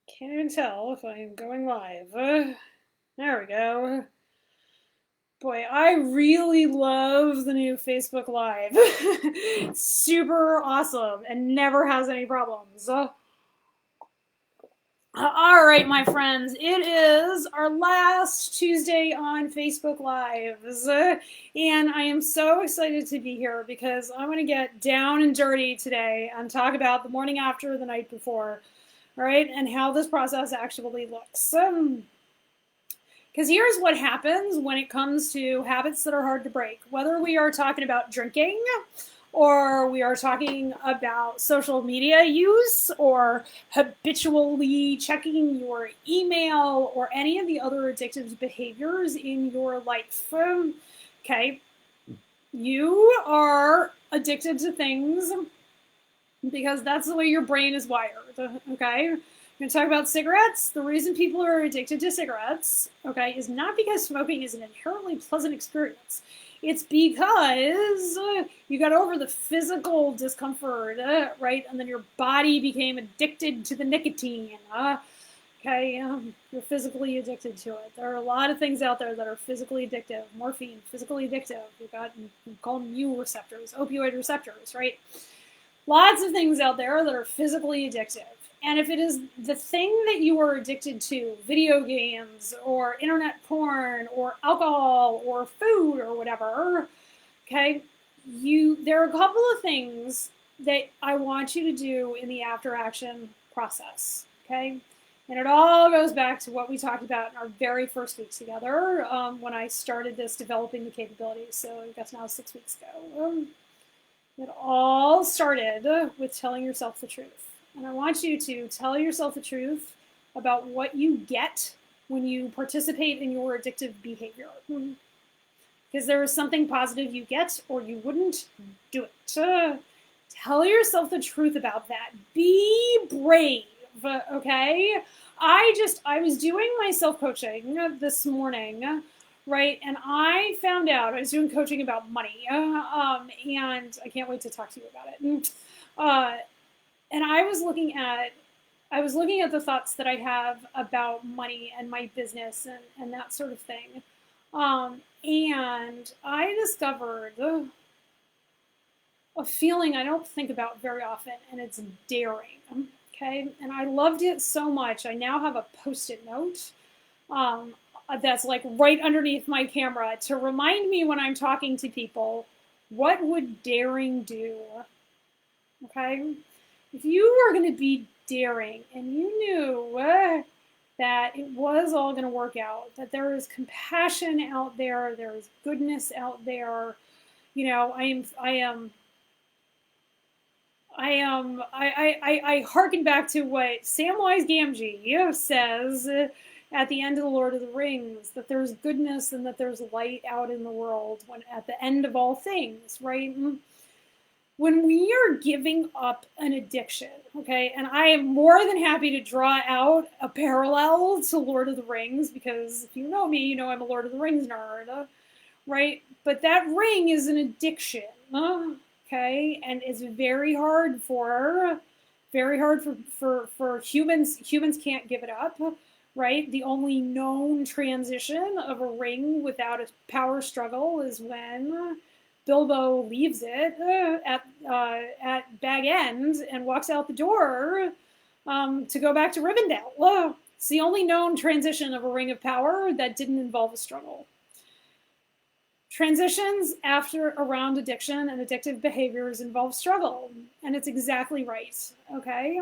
Can't even tell if I'm going live. There we go. Boy, I really love the new Facebook Live. It's super awesome and never has any problems. All right, my friends, it is our last Tuesday on Facebook Lives. And I am so excited to be here because I'm going to get down and dirty today and talk about the morning after, the night before, right? And how this process actually looks. Because here's what happens when it comes to habits that are hard to break. Whether we are talking about drinking, or we are talking about social media use, or habitually checking your email, or any of the other addictive behaviors in your life. Okay, you are addicted to things because that's the way your brain is wired. Okay, we're going to talk about cigarettes. The reason people are addicted to cigarettes, okay, is not because smoking is an inherently pleasant experience. It's because you got over the physical discomfort, right? And then your body became addicted to the nicotine. Okay, you're physically addicted to it. There are a lot of things out there that are physically addictive. Morphine, physically addictive. You've got, you call them mu receptors, opioid receptors, right? Lots of things out there that are physically addictive. And if it is the thing that you are addicted to, video games or internet porn or alcohol or food or whatever, okay, there are a couple of things that I want you to do in the after action process, okay? And it all goes back to what we talked about in our very first week together when I started this developing the capabilities. So I guess now 6 weeks ago. It all started with telling yourself the truth. And I want you to tell yourself the truth about what you get when you participate in your addictive behavior. Because there is something positive you get or you wouldn't do it. Tell yourself the truth about that. Be brave, okay? I was doing my self-coaching this morning, right? And I found out I was doing coaching about money, and I can't wait to talk to you about it. And I was looking at the thoughts that I have about money and my business and that sort of thing. And I discovered a feeling I don't think about very often, and it's daring. Okay, and I loved it so much. I now have a post-it note that's like right underneath my camera to remind me when I'm talking to people, what would daring do? Okay, if you were going to be daring and you knew that it was all going to work out, that there is compassion out there, there is goodness out there, you know, I hearken back to what Samwise Gamgee says at the end of The Lord of the Rings, that there's goodness and that there's light out in the world when at the end of all things, right? When we are giving up an addiction, okay, and I am more than happy to draw out a parallel to Lord of the Rings, because if you know me, you know I'm a Lord of the Rings nerd, right? But that ring is an addiction, okay, and it's very hard for humans. Humans can't give it up, right? The only known transition of a ring without a power struggle is when Bilbo leaves it at Bag End and walks out the door to go back to Rivendell. It's the only known transition of a ring of power that didn't involve a struggle. Transitions around addiction and addictive behaviors involve struggle, and it's exactly right, okay?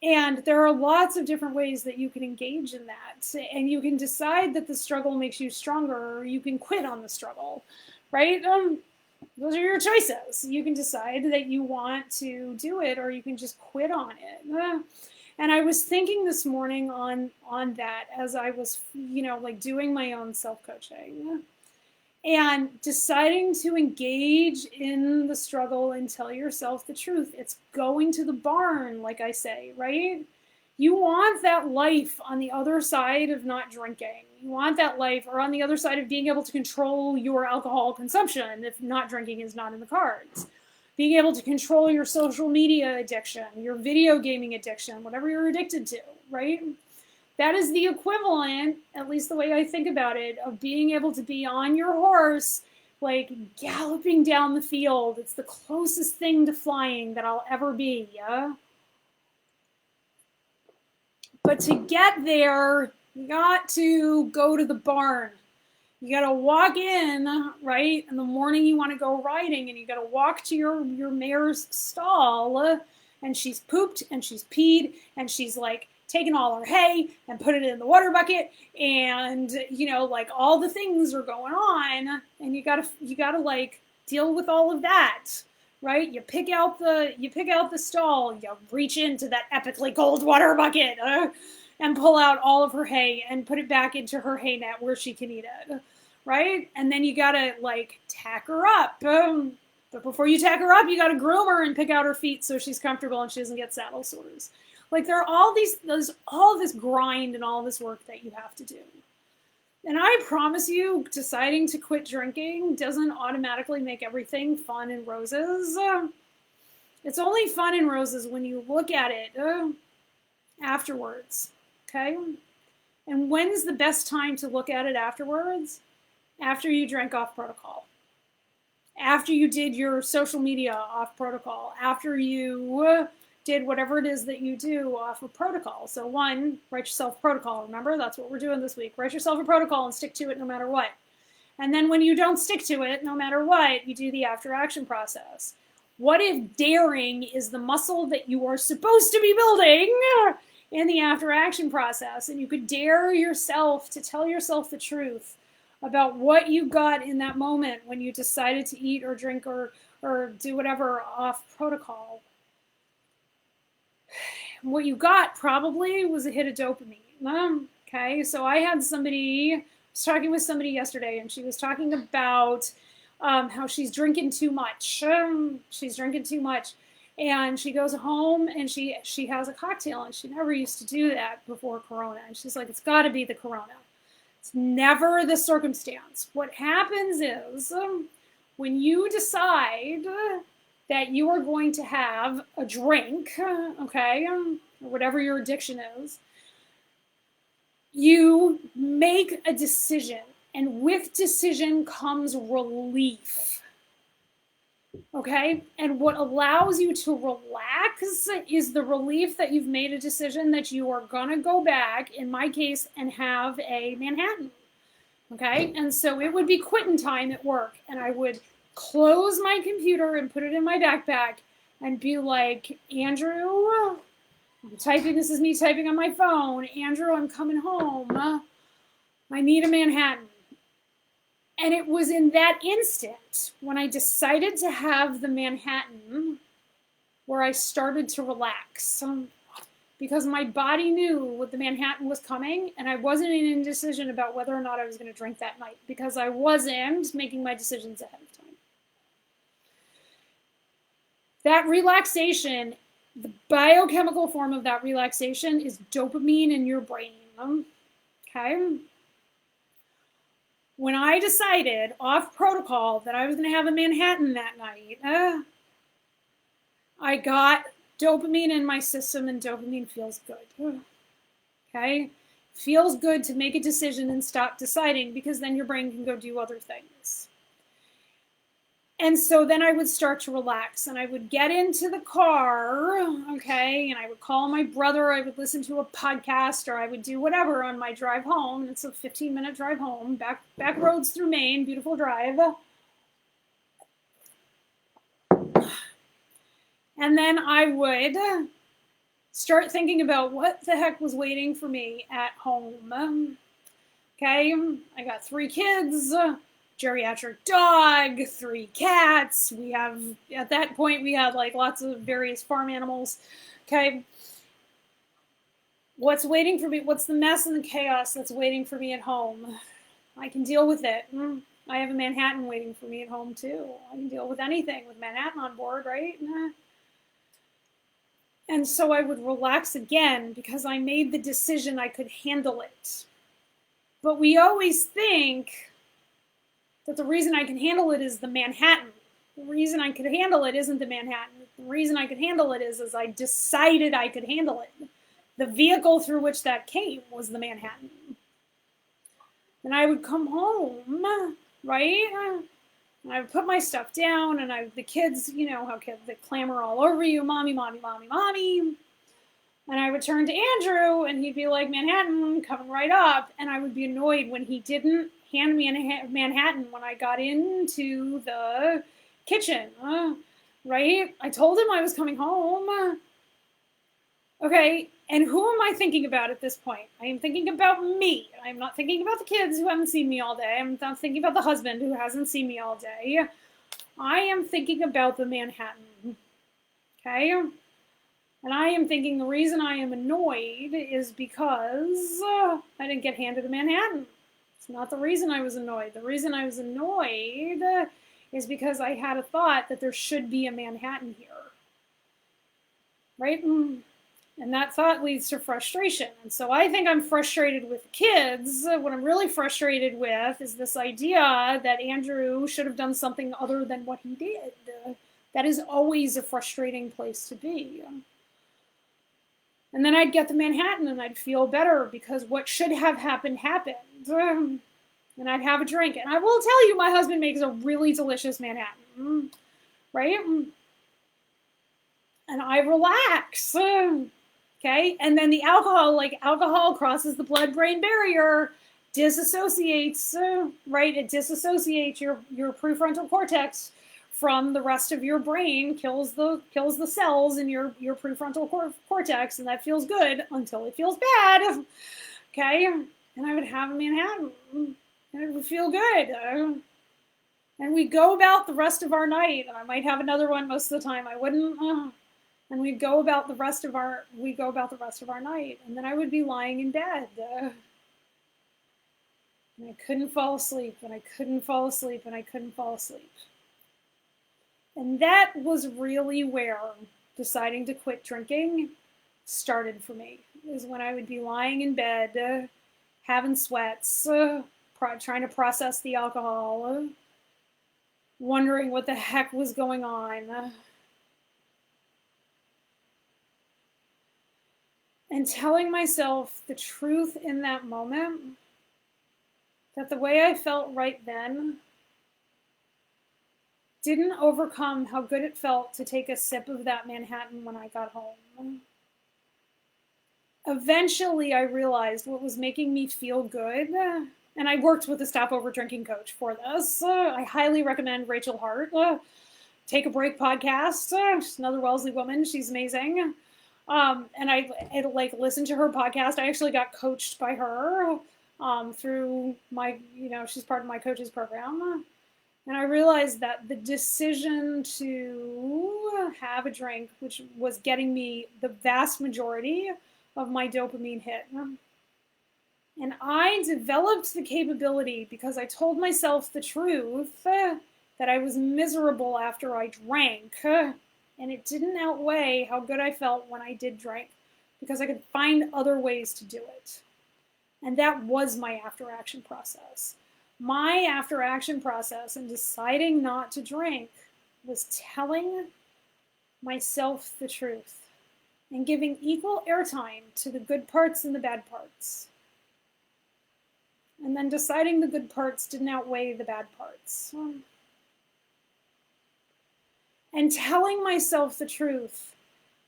And there are lots of different ways that you can engage in that, and you can decide that the struggle makes you stronger, or you can quit on the struggle, right? Those are your choices. You can decide that you want to do it, or you can just quit on it. And I was thinking this morning on that as I was, like doing my own self-coaching and deciding to engage in the struggle and tell yourself the truth. It's going to the barn, like I say, right? You want that life on the other side of not drinking. You want that life, or on the other side of being able to control your alcohol consumption if not drinking is not in the cards. Being able to control your social media addiction, your video gaming addiction, whatever you're addicted to, right? That is the equivalent, at least the way I think about it, of being able to be on your horse, like galloping down the field. It's the closest thing to flying that I'll ever be, yeah? But to get there, you got to go to the barn. You got to walk in, right? In the morning you want to go riding, and you got to walk to your mare's stall, and she's pooped and she's peed and she's like taken all her hay and put it in the water bucket, and like all the things are going on, and you gotta like deal with all of that, right? You pick out the stall, you reach into that epically cold water bucket and pull out all of her hay and put it back into her hay net where she can eat it, right? And then you gotta like tack her up. But before you tack her up, you gotta groom her and pick out her feet so she's comfortable and she doesn't get saddle sores. Like there are there's all this grind and all this work that you have to do. And I promise you, deciding to quit drinking doesn't automatically make everything fun and roses. It's only fun and roses when you look at it afterwards, okay? And when's the best time to look at it afterwards? After you drank off protocol. After you did your social media off protocol. After you did whatever it is that you do off of protocol. So one, write yourself a protocol. Remember, that's what we're doing this week. Write yourself a protocol and stick to it no matter what. And then when you don't stick to it, no matter what, you do the after action process. What if daring is the muscle that you are supposed to be building in the after action process? And you could dare yourself to tell yourself the truth about what you got in that moment when you decided to eat or drink or do whatever off protocol. What you got probably was a hit of dopamine. Okay, so I was talking with somebody yesterday, and she was talking about how she's drinking too much. She's drinking too much. And she goes home and she has a cocktail, and she never used to do that before Corona. And she's like, it's got to be the Corona. It's never the circumstance. What happens is when you decide that you are going to have a drink, okay, or whatever your addiction is, you make a decision, and with decision comes relief, okay? And what allows you to relax is the relief that you've made a decision that you are gonna go back, in my case, and have a Manhattan, okay? And so it would be quitting time at work, and I would close my computer and put it in my backpack and be like, Andrew, I'm typing, this is me typing on my phone, Andrew, I'm coming home, I need a Manhattan. And it was in that instant when I decided to have the Manhattan where I started to relax, because my body knew what the Manhattan was coming, and I wasn't in indecision about whether or not I was going to drink that night, because I wasn't making my decisions ahead of time. That relaxation, the biochemical form of that relaxation is dopamine in your brain, okay? When I decided off protocol that I was going to have a Manhattan that night, I got dopamine in my system, and dopamine feels good, okay? Feels good to make a decision and stop deciding, because then your brain can go do other things. And so then I would start to relax, and I would get into the car, okay, and I would call my brother, I would listen to a podcast, or I would do whatever on my drive home. It's a 15-minute drive home, back roads through Maine, beautiful drive. And then I would start thinking about what the heck was waiting for me at home. Okay, I got 3 kids, geriatric dog, 3 cats. We have, at that point, we had like lots of various farm animals. Okay, what's waiting for me? What's the mess and the chaos that's waiting for me at home? I can deal with it. I have a Manhattan waiting for me at home too. I can deal with anything with Manhattan on board, right? And so I would relax again because I made the decision I could handle it. But we always think that the reason I can handle it is the Manhattan. The reason I could handle it isn't the Manhattan. The reason I could handle it is I decided I could handle it. the vehicle through which that came was the Manhattan. And I would come home, right? And I would put my stuff down, and the kids, you know how kids, they clamor all over you, mommy, mommy, mommy, mommy. And I would turn to Andrew, and he'd be like, Manhattan, coming right up. And I would be annoyed when he didn't hand me a Manhattan when I got into the kitchen, right? I told him I was coming home. Okay, and who am I thinking about at this point? I am thinking about me. I'm not thinking about the kids who haven't seen me all day. I'm not thinking about the husband who hasn't seen me all day. I am thinking about the Manhattan. Okay? And I am thinking the reason I am annoyed is because I didn't get handed a Manhattan. It's not the reason I was annoyed. The reason I was annoyed is because I had a thought that there should be a Manhattan here. Right? And that thought leads to frustration. And so I think I'm frustrated with kids. What I'm really frustrated with is this idea that Andrew should have done something other than what he did. That is always a frustrating place to be. And then I'd get the Manhattan and I'd feel better because what should have happened happened. And I'd have a drink. And I will tell you, my husband makes a really delicious Manhattan. Right? And I relax. Okay, and then the alcohol crosses the blood-brain barrier, disassociates, right? It disassociates your prefrontal cortex from the rest of your brain, kills the cells in your prefrontal cortex, and that feels good until it feels bad. Okay, and I would have a Manhattan, and it would feel good. And we'd go about the rest of our night, and I might have another one most of the time. I wouldn't. And we'd go about the rest of our night, and then I would be lying in bed, and I couldn't fall asleep, and I couldn't fall asleep, and I couldn't fall asleep. And that was really where deciding to quit drinking started for me. Is when I would be lying in bed, having sweats, trying to process the alcohol, wondering what the heck was going on. And telling myself the truth in that moment, that the way I felt right then didn't overcome how good it felt to take a sip of that Manhattan when I got home. Eventually, I realized what was making me feel good, and I worked with a stop-over drinking coach for this. I highly recommend Rachel Hart. Take a Break podcast. She's another Wellesley woman. She's amazing. And I listened to her podcast. I actually got coached by her through my, she's part of my coaches program. And I realized that the decision to have a drink, which was getting me the vast majority of my dopamine hit. And I developed the capability because I told myself the truth that I was miserable after I drank. And it didn't outweigh how good I felt when I did drink because I could find other ways to do it. And that was my after-action process. My after-action process in deciding not to drink was telling myself the truth and giving equal airtime to the good parts and the bad parts. And then deciding the good parts didn't outweigh the bad parts. And telling myself the truth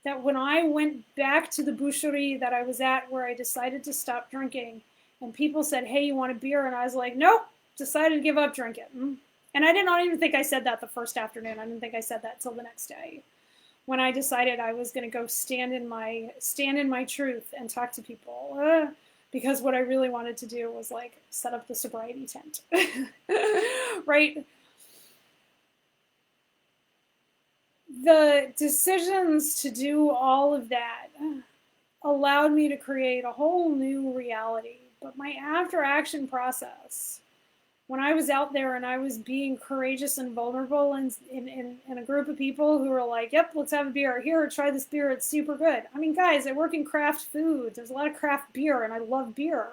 that when I went back to the boucherie that I was at where I decided to stop drinking and people said, hey, you want a beer? And I was like, nope, decided to give up drinking. And I did not even think I said that the first afternoon. I didn't think I said that till the next day when I decided I was going to go stand in my truth and talk to people. Because what I really wanted to do was set up the sobriety tent, right? The decisions to do all of that allowed me to create a whole new reality. But my after-action process, when I was out there and I was being courageous and vulnerable in a group of people who were like, yep, let's have a beer. Here, try this beer. It's super good. I mean, guys, I work in craft food. There's a lot of craft beer, and I love beer.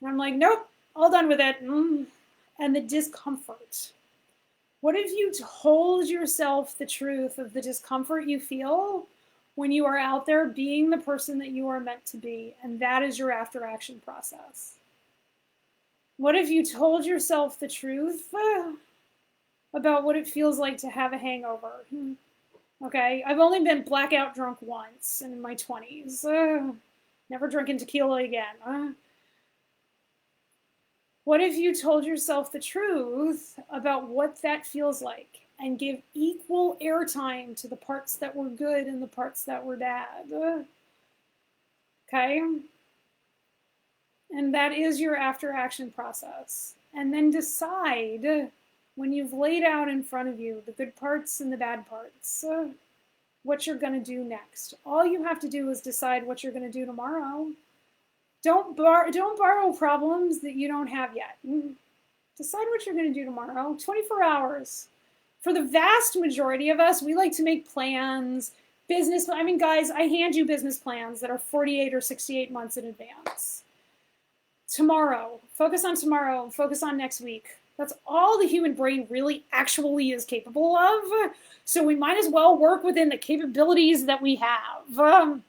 And I'm like, nope, all done with it. And the discomfort. What if you told yourself the truth of the discomfort you feel when you are out there being the person that you are meant to be, and that is your after action process? What if you told yourself the truth about what it feels like to have a hangover? Okay, I've only been blackout drunk once in my 20s. Never drinking tequila again. What if you told yourself the truth about what that feels like and give equal airtime to the parts that were good and the parts that were bad? Okay? And that is your after action process. And then decide, when you've laid out in front of you the good parts and the bad parts, what you're going to do next. All you have to do is decide what you're going to do tomorrow. Don't borrow problems that you don't have yet. Decide what you're going to do tomorrow. 24 hours. For the vast majority of us, we like to make plans, I mean, guys, I hand you business plans that are 48 or 68 months in advance. Tomorrow. Focus on tomorrow. Focus on next week. That's all the human brain really actually is capable of. So we might as well work within the capabilities that we have.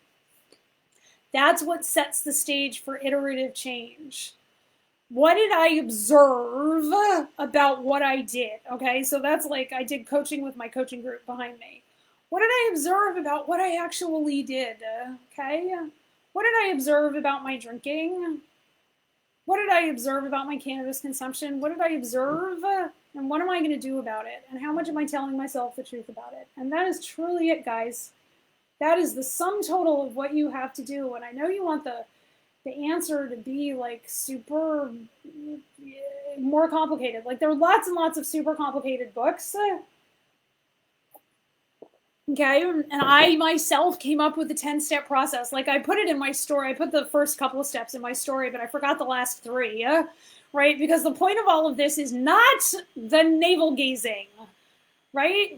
That's what sets the stage for iterative change. What did I observe about what I did? Okay, so that's like I did coaching with my coaching group behind me. What did I observe about what I actually did? Okay, what did I observe about my drinking? What did I observe about my cannabis consumption? What did I observe? And what am I going to do about it? And how much am I telling myself the truth about it? And that is truly it, guys. That is the sum total of what you have to do. And I know you want the answer to be like super more complicated. Like there are lots and lots of super complicated books. Okay, and I myself came up with the 10-step process. Like I put it in my story. I put the first couple of steps in my story, but I forgot the last 3, right? Because the point of all of this is not the navel gazing, right?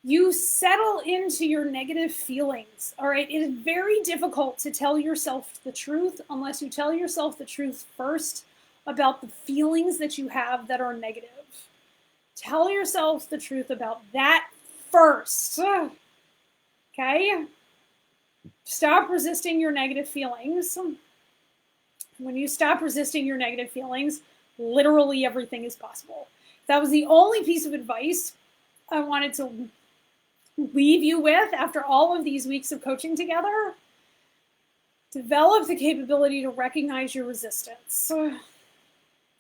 You settle into your negative feelings, all right? It is very difficult to tell yourself the truth unless you tell yourself the truth first about the feelings that you have that are negative. Tell yourself the truth about that first, okay? Stop resisting your negative feelings. When you stop resisting your negative feelings, literally everything is possible. That was the only piece of advice I wanted to leave you with after all of these weeks of coaching together. Develop the capability to recognize your resistance.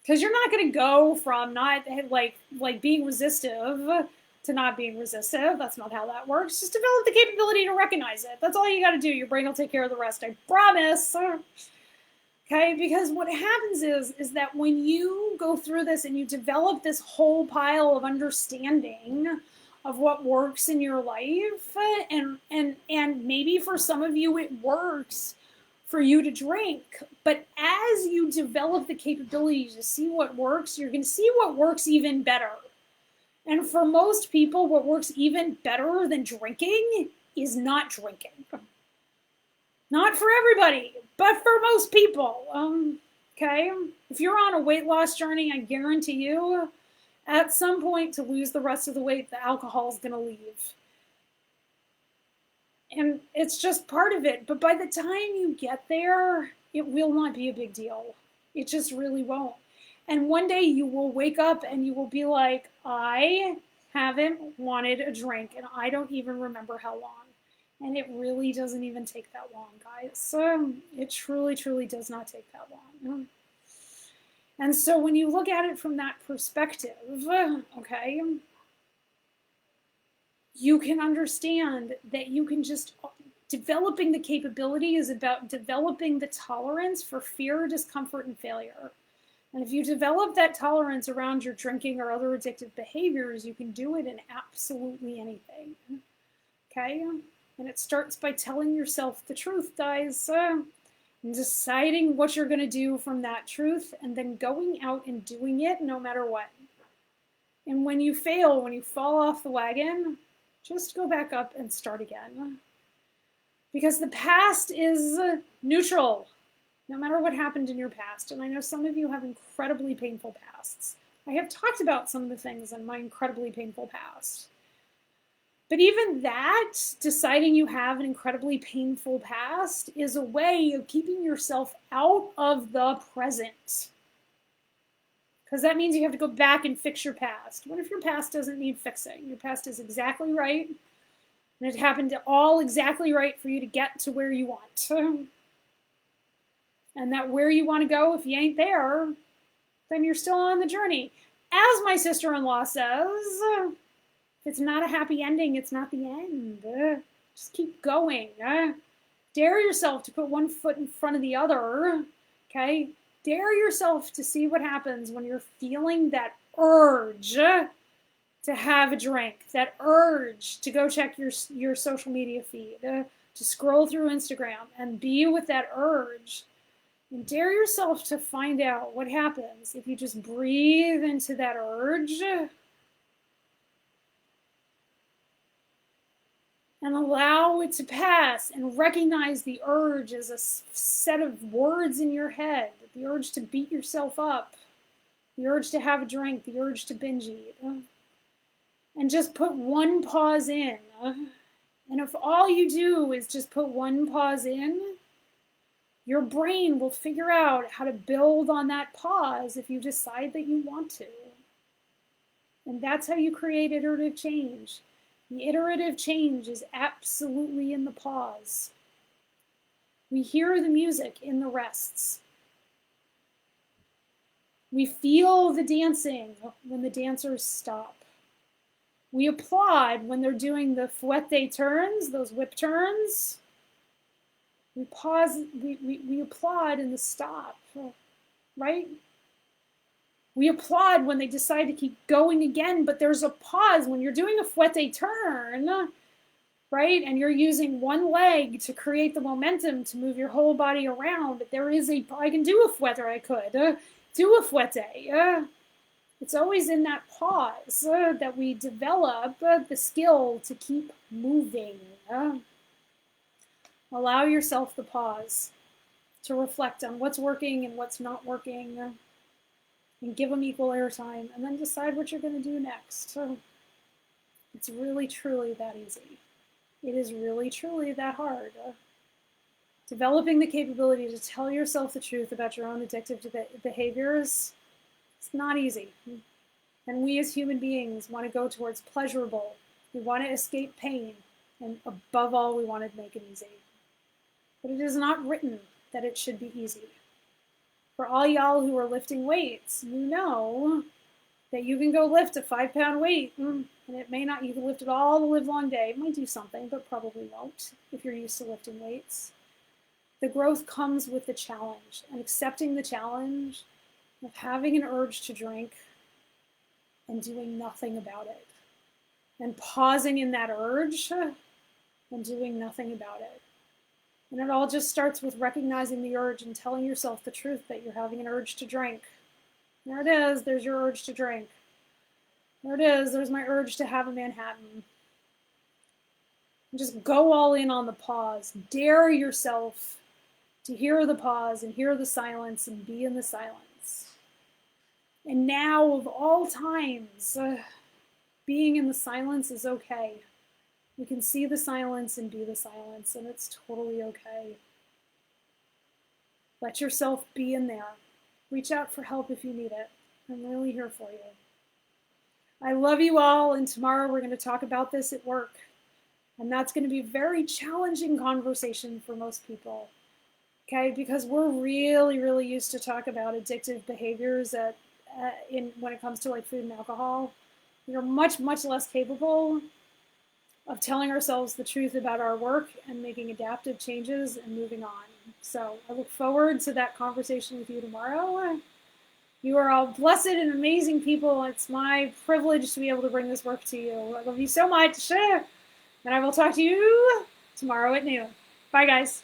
Because you're not going to go from not like being resistive to not being resistive. That's not how that works. Just develop the capability to recognize it. That's all you got to do. Your brain will take care of the rest. I promise. Okay, because what happens is that when you go through this and you develop this whole pile of understanding of what works in your life, and maybe for some of you it works for you to drink, but as you develop the capability to see what works, you're going to see what works even better. And for most people, what works even better than drinking is not drinking. Not for everybody, but for most people. Okay? If you're on a weight loss journey, I guarantee you, at some point to lose the rest of the weight, the alcohol is going to leave. And it's just part of it. But by the time you get there, it will not be a big deal. It just really won't. And one day you will wake up and you will be like, I haven't wanted a drink and I don't even remember how long. And it really doesn't even take that long, guys. It truly, truly does not take that long. And so when you look at it from that perspective, okay, you can understand that you can just, developing the capability is about developing the tolerance for fear, discomfort, and failure. And if you develop that tolerance around your drinking or other addictive behaviors, you can do it in absolutely anything. Okay? And it starts by telling yourself the truth, guys, and deciding what you're going to do from that truth, and then going out and doing it no matter what. And when you fail, when you fall off the wagon, just go back up and start again. Because the past is neutral, no matter what happened in your past. And I know some of you have incredibly painful pasts. I have talked about some of the things in my incredibly painful past. But even that, deciding you have an incredibly painful past, is a way of keeping yourself out of the present. Because that means you have to go back and fix your past. What if your past doesn't need fixing? Your past is exactly right, and it happened all exactly right for you to get to where you want. And that where you want to go, if you ain't there, then you're still on the journey. As my sister-in-law says, if it's not a happy ending, it's not the end. Just keep going. Dare yourself to put one foot in front of the other. Okay? Dare yourself to see what happens when you're feeling that urge to have a drink, that urge to go check your social media feed, to scroll through Instagram and be with that urge. And dare yourself to find out what happens if you just breathe into that urge and allow it to pass, and recognize the urge as a set of words in your head, the urge to beat yourself up, the urge to have a drink, the urge to binge eat. And just put one pause in. And if all you do is just put one pause in, your brain will figure out how to build on that pause if you decide that you want to. And that's how you create iterative change. The iterative change is absolutely in the pause. We hear the music in the rests. We feel the dancing when the dancers stop. We applaud when they're doing the fouette turns, those whip turns. We pause, we applaud in the stop, right? We applaud when they decide to keep going again, but there's a pause when you're doing a fouette turn, right? And you're using one leg to create the momentum to move your whole body around. There is I can do a fouette, or I could do a fouette. It's always in that pause that we develop the skill to keep moving. Allow yourself the pause to reflect on what's working and what's not working, and give them equal airtime, and then decide what you're going to do next. It's really, truly that easy. It is really, truly that hard. Developing the capability to tell yourself the truth about your own addictive behaviors, it's not easy. And we as human beings want to go towards pleasurable. We want to escape pain. And above all, we want to make it easy. But it is not written that it should be easy. For all y'all who are lifting weights, you know that you can go lift a 5-pound weight, and it may not, you can lift it all the live long day. It might do something, but probably won't if you're used to lifting weights. The growth comes with the challenge, and accepting the challenge of having an urge to drink and doing nothing about it, and pausing in that urge and doing nothing about it. And it all just starts with recognizing the urge and telling yourself the truth that you're having an urge to drink. There it is, there's your urge to drink. There it is, there's my urge to have a Manhattan. And just go all in on the pause. Dare yourself to hear the pause and hear the silence and be in the silence. And now, of all times, being in the silence is okay. We can see the silence and be the silence, and it's totally okay. Let yourself be in there. Reach out for help if you need it. I'm really here for you. I love you all, and tomorrow we're going to talk about this at work. And that's going to be a very challenging conversation for most people. Okay, because we're really, really used to talk about addictive behaviors when it comes to like food and alcohol. We are much, much less capable of telling ourselves the truth about our work and making adaptive changes and moving on. So I look forward to that conversation with you tomorrow. You are all blessed and amazing people. It's my privilege to be able to bring this work to you. I love you so much. And I will talk to you tomorrow at noon. Bye, guys.